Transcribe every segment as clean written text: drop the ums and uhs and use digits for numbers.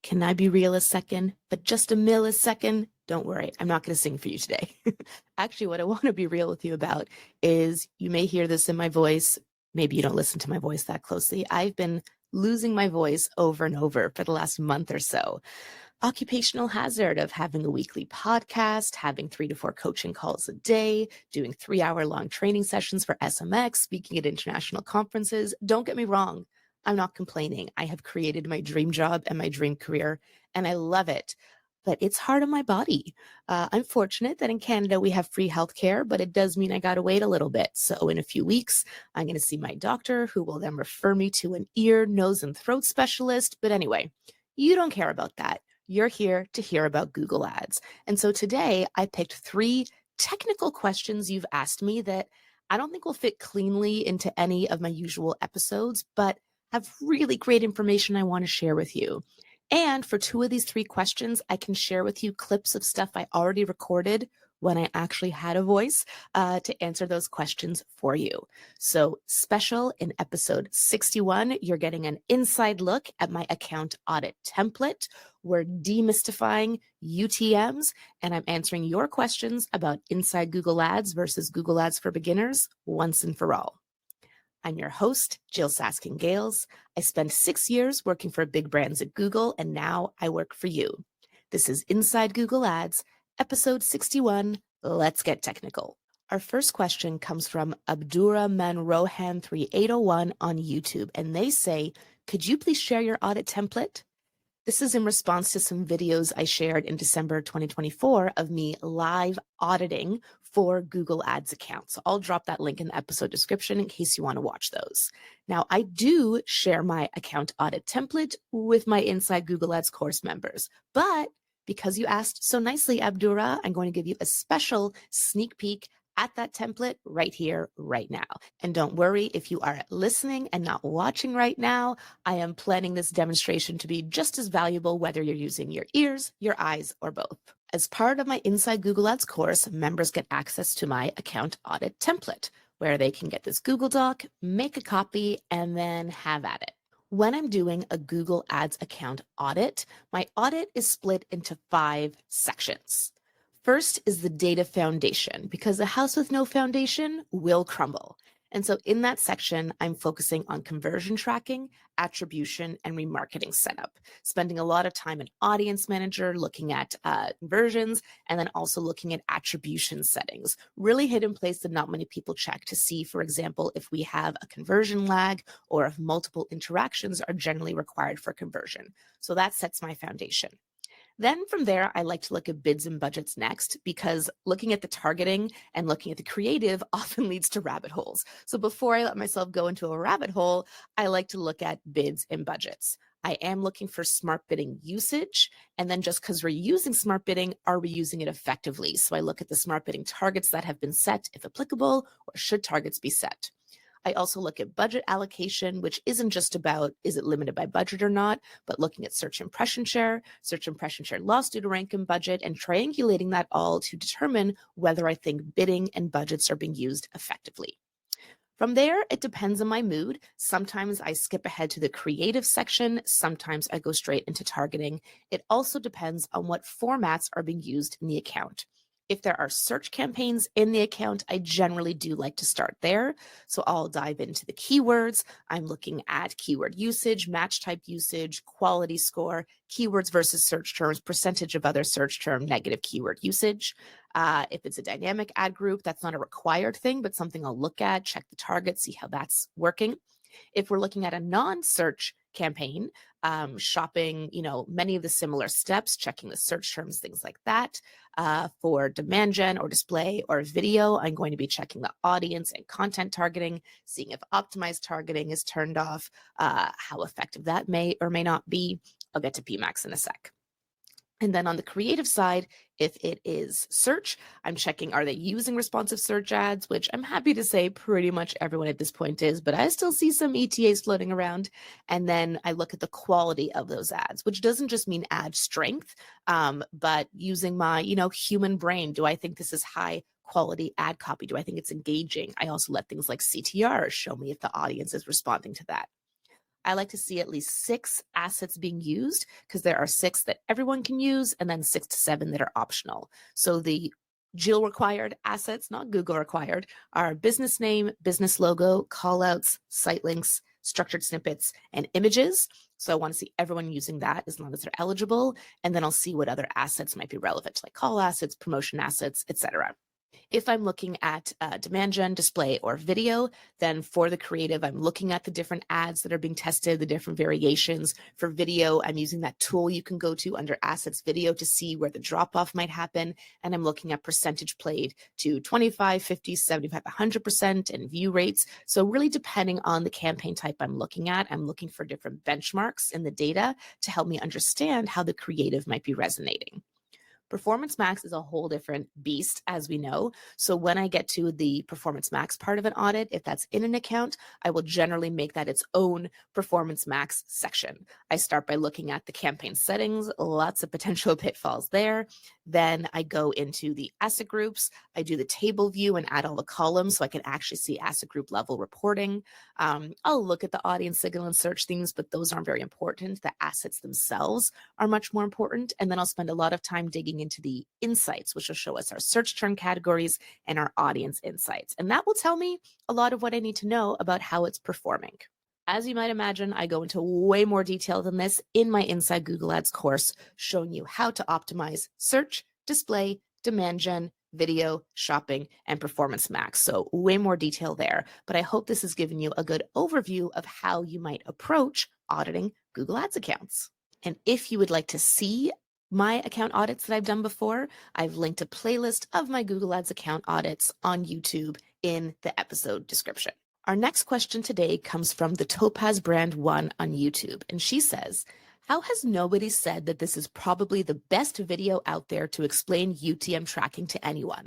Can I be real a second? But just a millisecond? Don't worry, I'm not going to sing for you today. Actually, what I want to be real with you about is you may hear this in my voice. Maybe you don't listen to my voice that closely. I've been losing my voice over and over for the last month or so. Occupational hazard of having a weekly podcast, having 3 to 4 coaching calls a day, doing 3-hour-long training sessions for SMX, speaking at international conferences. Don't get me wrong. I'm not complaining. I have created my dream job and my dream career, and I love it. But it's hard on my body. I'm fortunate that in Canada we have free healthcare, but it does mean I got to wait a little bit. So in a few weeks, I'm going to see my doctor, who will then refer me to an ear, nose, and throat specialist. But anyway, you don't care about that. You're here to hear about Google Ads. And so today I picked 3 technical questions you've asked me that I don't think will fit cleanly into any of my usual episodes, but have really great information I want to share with you. And for 2 of these 3 questions, I can share with you clips of stuff I already recorded when I actually had a voice to answer those questions for you. So special in episode 61, you're getting an inside look at my account audit template. We're demystifying UTMs, and I'm answering your questions about inside Google Ads versus Google Ads for beginners once and for all. I'm your host, Jill Saskin-Gales. I spent 6 years working for big brands at Google, and now I work for you. This is Inside Google Ads, episode 61. Let's get technical. Our first question comes from Abdurrahman Rohan 3801 on YouTube, and they say, could you please share your audit template? This is in response to some videos I shared in December 2024 of me live auditing for Google Ads accounts. So I'll drop that link in the episode description in case you want to watch those. Now, I do share my account audit template with my Inside Google Ads course members, but because you asked so nicely, Abdurrah, I'm going to give you a special sneak peek at that template right here, right now. And don't worry, if you are listening and not watching right now, I am planning this demonstration to be just as valuable whether you're using your ears, your eyes, or both. As part of my Inside Google Ads course, members get access to my account audit template, where they can get this Google Doc, make a copy, and then have at it. When I'm doing a Google Ads account audit, my audit is split into 5 sections. First is the data foundation, because a house with no foundation will crumble. And so in that section, I'm focusing on conversion tracking, attribution, and remarketing setup, spending a lot of time in Audience Manager, looking at conversions, and then also looking at attribution settings, really hidden place that not many people check to see, for example, if we have a conversion lag or if multiple interactions are generally required for conversion. So that sets my foundation. Then from there, I like to look at bids and budgets next, because looking at the targeting and looking at the creative often leads to rabbit holes. So before I let myself go into a rabbit hole, I like to look at bids and budgets. I am looking for smart bidding usage. And then just because we're using smart bidding, are we using it effectively? So I look at the smart bidding targets that have been set, if applicable, or should targets be set? I also look at budget allocation, which isn't just about is it limited by budget or not, but looking at search impression share loss due to rank and budget, and triangulating that all to determine whether I think bidding and budgets are being used effectively. From there, it depends on my mood. Sometimes I skip ahead to the creative section. Sometimes I go straight into targeting. It also depends on what formats are being used in the account. If there are search campaigns in the account, I generally do like to start there. So I'll dive into the keywords. I'm looking at keyword usage, match type usage, quality score, keywords versus search terms, percentage of other search term, negative keyword usage. If it's a dynamic ad group, that's not a required thing, but something I'll look at, check the target, see how that's working. If we're looking at a non-search campaign, shopping, many of the similar steps, checking the search terms, things like that. For demand gen or display or video, I'm going to be checking the audience and content targeting, seeing if optimized targeting is turned off, how effective that may or may not be. I'll get to PMAX in a sec. And then on the creative side, if it is search, I'm checking, are they using responsive search ads, which I'm happy to say pretty much everyone at this point is, but I still see some ETAs floating around. And then I look at the quality of those ads, which doesn't just mean ad strength, but using my, human brain. Do I think this is high quality ad copy? Do I think it's engaging? I also let things like CTR show me if the audience is responding to that. I like to see at least 6 assets being used because there are 6 that everyone can use and then 6 to 7 that are optional. So the Jill required assets, not Google required, are business name, business logo, callouts, site links, structured snippets, and images. So I want to see everyone using that as long as they're eligible. And then I'll see what other assets might be relevant, like call assets, promotion assets, etc. If I'm looking at demand gen, display, or video, then for the creative, I'm looking at the different ads that are being tested, the different variations. For video, I'm using that tool you can go to under assets video to see where the drop off might happen. And I'm looking at percentage played to 25, 50, 75, 100% and view rates. So really depending on the campaign type I'm looking at, I'm looking for different benchmarks in the data to help me understand how the creative might be resonating. Performance Max is a whole different beast, as we know. So when I get to the Performance Max part of an audit, if that's in an account, I will generally make that its own Performance Max section. I start by looking at the campaign settings, lots of potential pitfalls there. Then I go into the asset groups. I do the table view and add all the columns so I can actually see asset group level reporting. I'll look at the audience signal and search themes, but those aren't very important. The assets themselves are much more important. And then I'll spend a lot of time digging into the insights, which will show us our search term categories and our audience insights. And that will tell me a lot of what I need to know about how it's performing. As you might imagine, I go into way more detail than this in my Inside Google Ads course, showing you how to optimize search, display, demand gen, video, shopping, and Performance Max. So way more detail there. But I hope this has given you a good overview of how you might approach auditing Google Ads accounts. And if you would like to see my account audits that I've done before, I've linked a playlist of my Google Ads account audits on YouTube in the episode description. Our next question today comes from the Topaz Brand 1 on YouTube, and she says, how has nobody said that this is probably the best video out there to explain UTM tracking to anyone?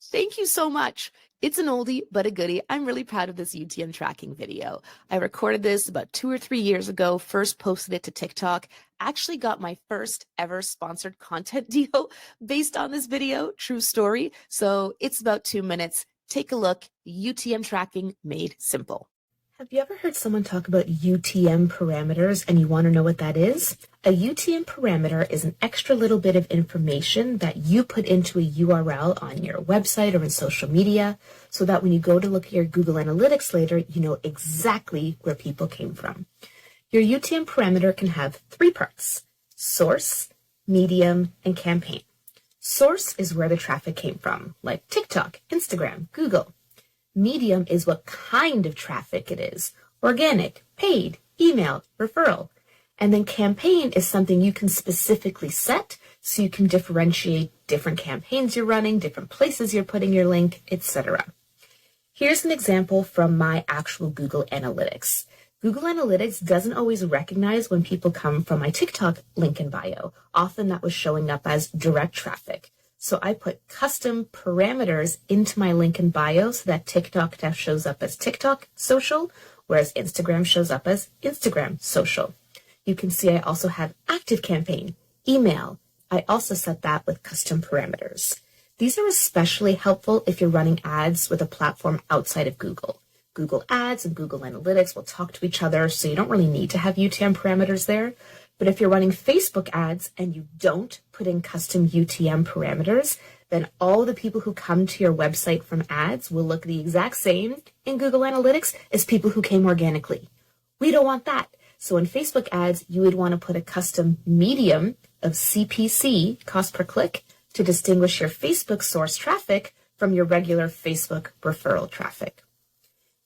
Thank you so much. It's an oldie, but a goodie. I'm really proud of this UTM tracking video. I recorded this about 2 or 3 years ago, first posted it to TikTok, actually got my first ever sponsored content deal based on this video, true story. So it's about 2 minutes. Take a look, UTM tracking made simple. Have you ever heard someone talk about UTM parameters and you want to know what that is? A UTM parameter is an extra little bit of information that you put into a URL on your website or in social media so that when you go to look at your Google Analytics later, you know exactly where people came from. Your UTM parameter can have 3 parts: source, medium, and campaign. Source is where the traffic came from, like TikTok, Instagram, Google. Medium is what kind of traffic it is: organic, paid, email, referral. And then campaign is something you can specifically set so you can differentiate different campaigns you're running, different places you're putting your link, etc. Here's an example from my actual Google Analytics. Google Analytics doesn't always recognize when people come from my TikTok link in bio. Often that was showing up as direct traffic. So I put custom parameters into my link in bio so that TikTok now shows up as TikTok social, whereas Instagram shows up as Instagram social. You can see I also have active campaign, email. I also set that with custom parameters. These are especially helpful if you're running ads with a platform outside of Google. Google Ads and Google Analytics will talk to each other, so you don't really need to have UTM parameters there. But if you're running Facebook ads and you don't put in custom UTM parameters, then all the people who come to your website from ads will look the exact same in Google Analytics as people who came organically. We don't want that. So in Facebook ads, you would want to put a custom medium of CPC, cost per click, to distinguish your Facebook source traffic from your regular Facebook referral traffic.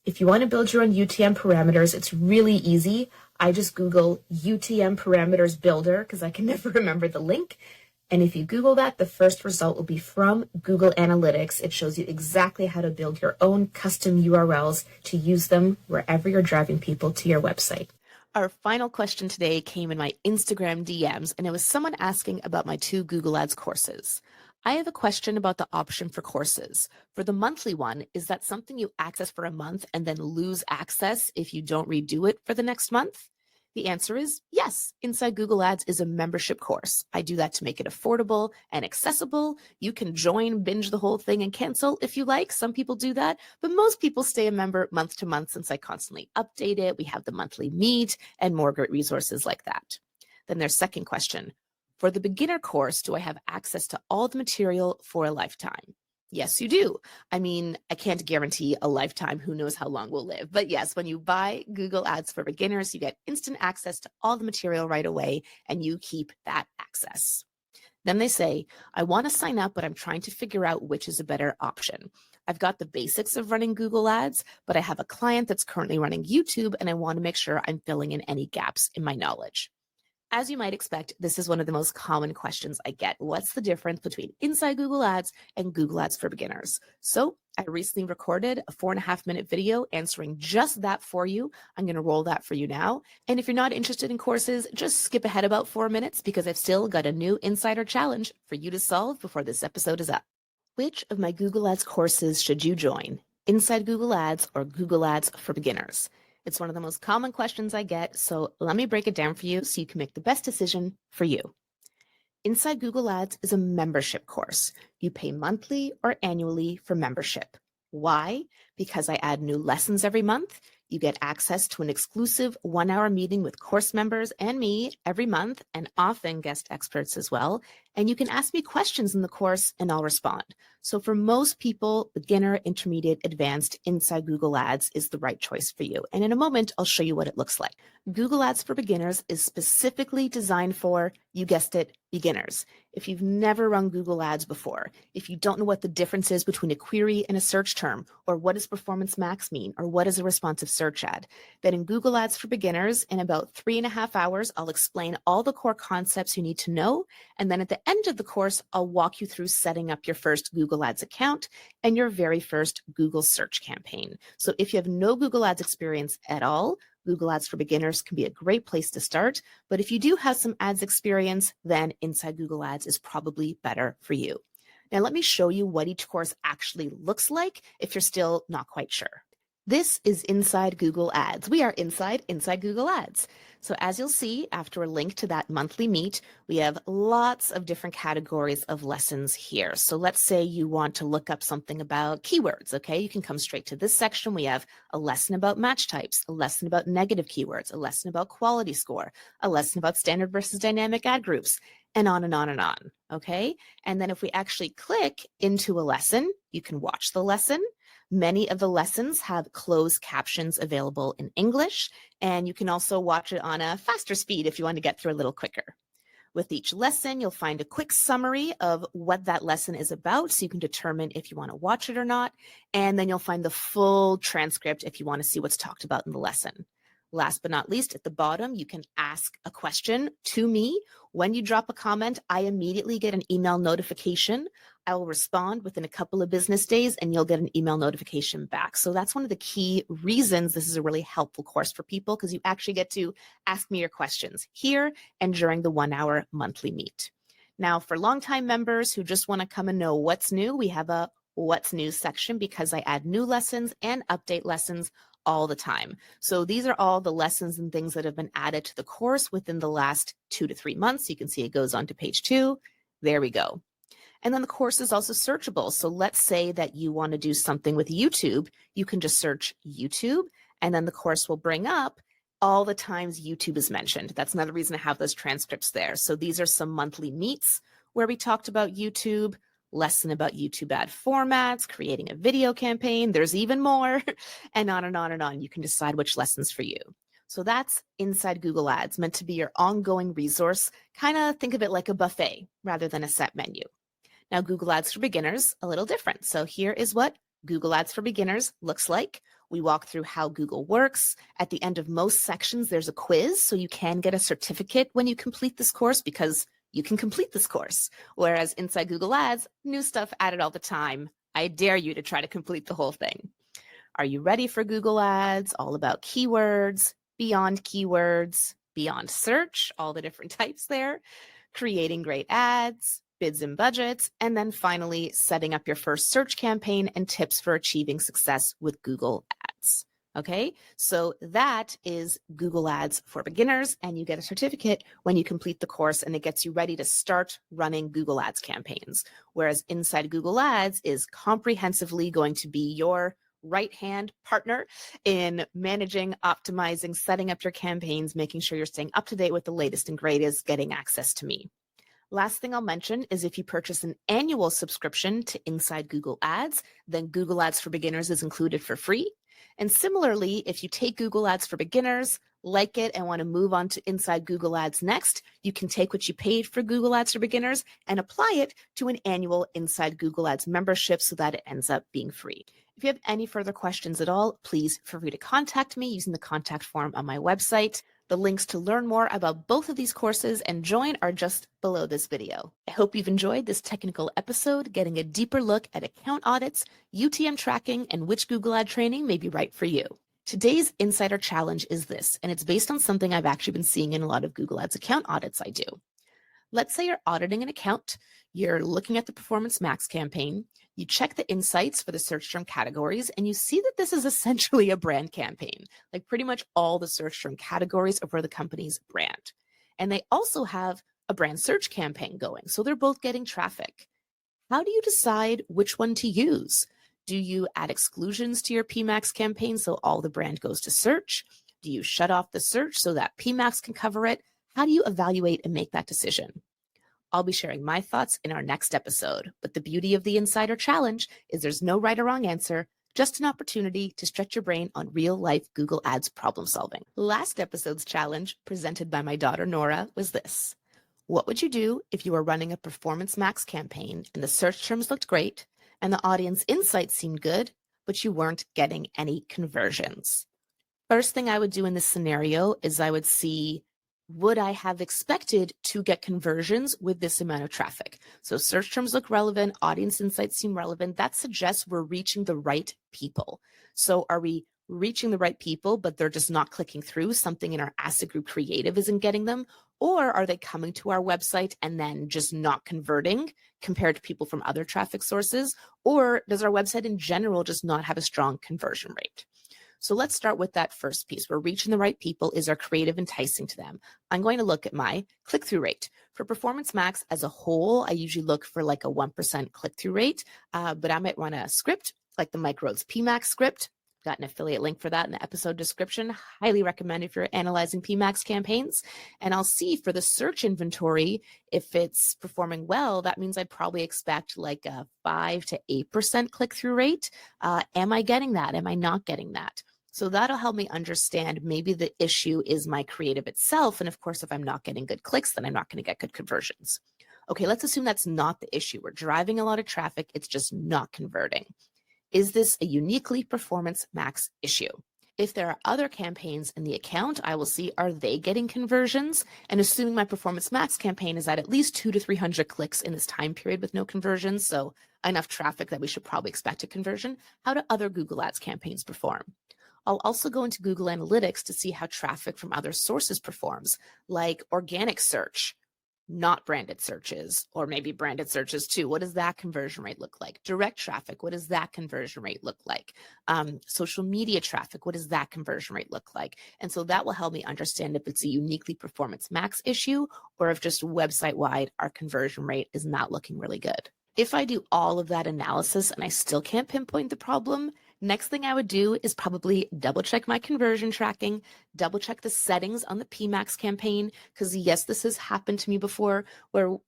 If you want to build your own UTM parameters, it's really easy. I just Google UTM parameters builder because I can never remember the link. And if you Google that, the first result will be from Google Analytics. It shows you exactly how to build your own custom URLs to use them wherever you're driving people to your website. Our final question today came in my Instagram DMs, and it was someone asking about my 2 Google Ads courses. I have a question about the option for courses. For the monthly one, is that something you access for a month and then lose access if you don't redo it for the next month? The answer is yes. Inside Google Ads is a membership course. I do that to make it affordable and accessible. You can join, binge the whole thing, and cancel if you like. Some people do that, but most people stay a member month to month since I constantly update it. We have the monthly meet and more great resources like that. Then their second question. For the beginner course, do I have access to all the material for a lifetime? Yes, you do. I mean, I can't guarantee a lifetime. Who knows how long we'll live? But yes, when you buy Google Ads for Beginners, you get instant access to all the material right away, and you keep that access. Then they say, I want to sign up, but I'm trying to figure out which is a better option. I've got the basics of running Google Ads, but I have a client that's currently running YouTube, and I want to make sure I'm filling in any gaps in my knowledge. As you might expect, this is one of the most common questions I get. What's the difference between inside Google Ads and Google Ads for Beginners? So I recently recorded a 4.5-minute video answering just that for you. I'm going to roll that for you now. And if you're not interested in courses, just skip ahead about 4 minutes because I've still got a new insider challenge for you to solve before this episode is up. Which of my Google Ads courses should you join? Inside Google Ads or Google Ads for Beginners? It's one of the most common questions I get, so let me break it down for you so you can make the best decision for you. Inside Google Ads is a membership course. You pay monthly or annually for membership. Why? Because I add new lessons every month. You get access to an exclusive 1-hour meeting with course members and me every month, and often guest experts as well. And you can ask me questions in the course and I'll respond. So for most people, beginner, intermediate, advanced, inside Google Ads is the right choice for you. And in a moment, I'll show you what it looks like. Google Ads for Beginners is specifically designed for, you guessed it, beginners. If you've never run Google Ads before, if you don't know what the difference is between a query and a search term, or what does performance max mean, or what is a responsive search ad, then in Google Ads for Beginners, in about 3.5 hours, I'll explain all the core concepts you need to know. And then at the end of the course, I'll walk you through setting up your first Google Ads account and your very first Google search campaign. So if you have no Google Ads experience at all, Google Ads for Beginners can be a great place to start. But if you do have some ads experience, then Inside Google Ads is probably better for you. Now, let me show you what each course actually looks like if you're still not quite sure. This is Inside Google Ads. We are inside Google Ads. So as you'll see, after a link to that monthly meet, we have lots of different categories of lessons here. So let's say you want to look up something about keywords, okay? You can come straight to this section. We have a lesson about match types, a lesson about negative keywords, a lesson about quality score, a lesson about standard versus dynamic ad groups, and on and on and on, okay? And then if we actually click into a lesson, you can watch the lesson. Many of the lessons have closed captions available in English, and you can also watch it on a faster speed if you want to get through a little quicker. With each lesson, you'll find a quick summary of what that lesson is about, so you can determine if you want to watch it or not, and then you'll find the full transcript if you want to see what's talked about in the lesson. Last but not least, at the bottom, you can ask a question to me. When you drop a comment, I immediately get an email notification. I will respond within a couple of business days and you'll get an email notification back. So that's one of the key reasons this is a really helpful course for people, because you actually get to ask me your questions here and during the 1-hour monthly meet. Now, for longtime members who just want to come and know what's new, we have a what's new section because I add new lessons and update lessons all the time. So these are all the lessons and things that have been added to the course within the last 2 to 3 months. You can see it goes on to page 2. There we go. And then the course is also searchable. So let's say that you want to do something with YouTube. You can just search YouTube, and then the course will bring up all the times YouTube is mentioned. That's another reason to have those transcripts there. So these are some monthly meets where we talked about YouTube, lesson about YouTube ad formats, creating a video campaign. There's even more, and on and on and on. You can decide which lessons for you. So that's Inside Google Ads, meant to be your ongoing resource. Kind of think of it like a buffet rather than a set menu. Now, Google Ads for Beginners, a little different. So here is what Google Ads for Beginners looks like. We walk through how Google works. At the end of most sections, there's a quiz, so you can get a certificate when you complete this course because you can complete this course. Whereas inside Google Ads, new stuff added all the time. I dare you to try to complete the whole thing. Are you ready for Google Ads? All about keywords, beyond search, all the different types there, creating great ads, bids and budgets, and then finally setting up your first search campaign and tips for achieving success with Google Ads. Okay, so that is Google Ads for beginners, and you get a certificate when you complete the course, and it gets you ready to start running Google Ads campaigns. Whereas Inside Google Ads is comprehensively going to be your right-hand partner in managing, optimizing, setting up your campaigns, making sure you're staying up to date with the latest and greatest, getting access to me. Last thing I'll mention is if you purchase an annual subscription to Inside Google Ads, then Google Ads for Beginners is included for free. And similarly, if you take Google Ads for Beginners, like it, and want to move on to Inside Google Ads next, you can take what you paid for Google Ads for Beginners and apply it to an annual Inside Google Ads membership so that it ends up being free. If you have any further questions at all, please feel free to contact me using the contact form on my website. The links to learn more about both of these courses and join are just below this video. I hope you've enjoyed this technical episode, getting a deeper look at account audits, UTM tracking, and which Google Ad training may be right for you. Today's Insider Challenge is this, and it's based on something I've actually been seeing in a lot of Google Ads account audits I do. Let's say you're auditing an account, you're looking at the Performance Max campaign, you check the insights for the search term categories, and you see that this is essentially a brand campaign. Like pretty much all the search term categories are for the company's brand. And they also have a brand search campaign going, so they're both getting traffic. How do you decide which one to use? Do you add exclusions to your PMAX campaign so all the brand goes to search? Do you shut off the search so that PMAX can cover it? How do you evaluate and make that decision? I'll be sharing my thoughts in our next episode, but the beauty of the Insider Challenge is there's no right or wrong answer, just an opportunity to stretch your brain on real-life Google Ads problem solving. Last episode's challenge, presented by my daughter Nora, was this. What would you do if you were running a Performance Max campaign and the search terms looked great and the audience insights seemed good, but you weren't getting any conversions? First thing I would do in this scenario is I would see, would I have expected to get conversions with this amount of traffic? So search terms look relevant, audience insights seem relevant. That suggests we're reaching the right people. So are we reaching the right people, but they're just not clicking through? Something in our asset group creative isn't getting them? Or are they coming to our website and then just not converting compared to people from other traffic sources? Or does our website in general just not have a strong conversion rate? So let's start with that first piece. We're reaching the right people. Is our creative enticing to them? I'm going to look at my click-through rate. For Performance Max as a whole, I usually look for like a 1% click-through rate, but I might run a script like the Mike Rhodes PMAX script. Got an affiliate link for that in the episode description. Highly recommend if you're analyzing PMAX campaigns. And I'll see for the search inventory, if it's performing well, that means I'd probably expect like a 5 to 8% click-through rate. Am I getting that? Am I not getting that? So that'll help me understand maybe the issue is my creative itself. And of course, if I'm not getting good clicks, then I'm not going to get good conversions. Okay, let's assume that's not the issue. We're driving a lot of traffic. It's just not converting. Is this a uniquely Performance Max issue? If there are other campaigns in the account, I will see, are they getting conversions? And assuming my Performance Max campaign is at least 200 to 300 clicks in this time period with no conversions, so enough traffic that we should probably expect a conversion, how do other Google Ads campaigns perform? I'll also go into Google Analytics to see how traffic from other sources performs, like organic search, not branded searches, or maybe branded searches too. What does that conversion rate look like? Direct traffic, what does that conversion rate look like? Social media traffic, what does that conversion rate look like? And so that will help me understand if it's a uniquely Performance Max issue or if just website-wide our conversion rate is not looking really good. If I do all of that analysis and I still can't pinpoint the problem, next thing I would do is probably double check my conversion tracking, double check the settings on the PMAX campaign, because yes, this has happened to me before where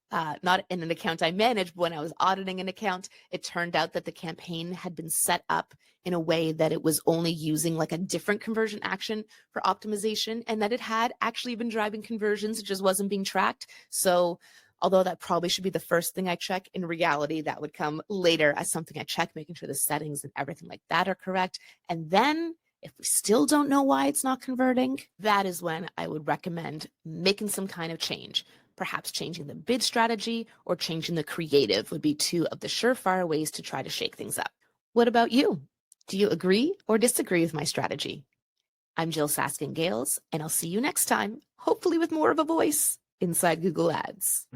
not in an account I manage, but when I was auditing an account, it turned out that the campaign had been set up in a way that it was only using like a different conversion action for optimization and that it had actually been driving conversions, it just wasn't being tracked. So although that probably should be the first thing I check, in reality, that would come later as something I check, making sure the settings and everything like that are correct. And then if we still don't know why it's not converting, that is when I would recommend making some kind of change. Perhaps changing the bid strategy or changing the creative would be two of the surefire ways to try to shake things up. What about you? Do you agree or disagree with my strategy? I'm Jill Saskin-Gales, and I'll see you next time, hopefully with more of a voice inside Google Ads.